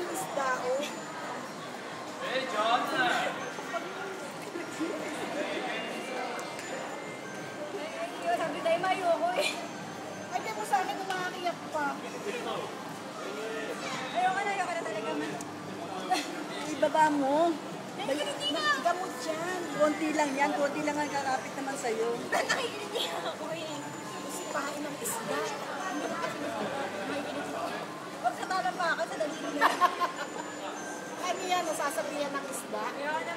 daming isda, oh. Hey, John! Ay, sabi tayo mayoko eh. Ay, kaya mo sa akin kung makakakiyak pa. Ayoko na talaga man. Ibaba mo. Hindi na. Gamot yan. Konti lang yan. Konti lang ang kakapit naman sa'yo. Nakikinig ako eh. Kasi pahain ng isda. Huwag sa talang pa ako sa daliri na. Ano yan, nasasabihan ng isda? Ayoko na.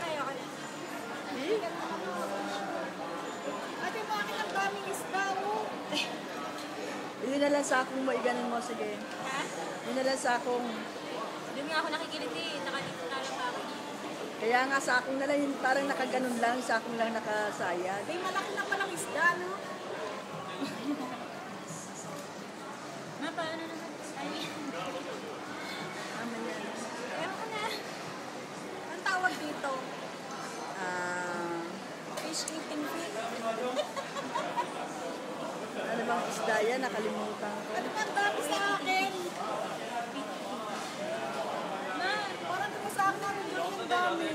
Ate, bakit ang daming isda, oh? Yun na lang sakong mo. Iganon mo. Sige. Ha? Yun na lang sakong. Doon nga ako nakikinig eh. Nakadito na lang ako. Kaya nga sakong na lang. Yung parang nakaganon lang. Sakong lang nakasayad. May malaki na palang isda, no? Ma, paano naman? Ay, Tama yan. ayoko na. Ang tawag dito? Fish Fish eating fish. ano bang isda yan? Nakalimutan ko. Ano ba, ang dami sa akin? Ma, Parang di mo sa akin, ano yun yung dami?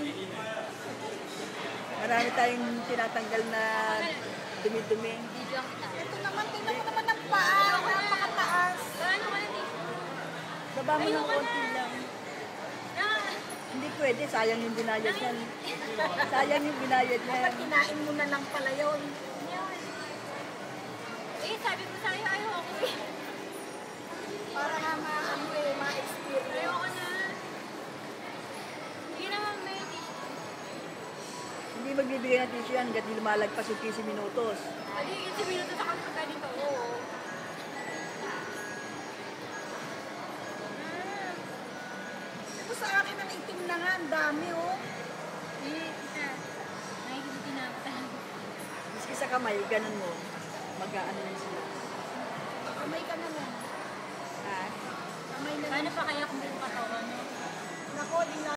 Marami tayong tinatanggal na dumi-dumi. video kita. Ito naman, tingnan mo naman ang paa. Napakataas. Paano ka na dito? Baba mo ng konti lang. Na, Hindi pwede. Sayang yung binayad yan. Sayang yung binayad Dapat yan. kinain mo na lang pala yun. yun. Eh, sabi ko sa'yo, ayoko eh. Para nga ma-experience. Ayoko na. Hindi naman may Hindi magbibigay ng tissue yan hanggat di lumalagpas yung 15 minutos. Adi, 15 minutos ako pag ganito. Oo. Ito sa akin ang itim na nga, ang dami, oh. Eh, kita. Nakikita na ako talaga. Miski sa kamay, ganun mo. Mag-ano yun sila. Kamay ka na lang. Ha? Kamay na lang. Paano pa kaya kung buong katawan mo? Nako, di na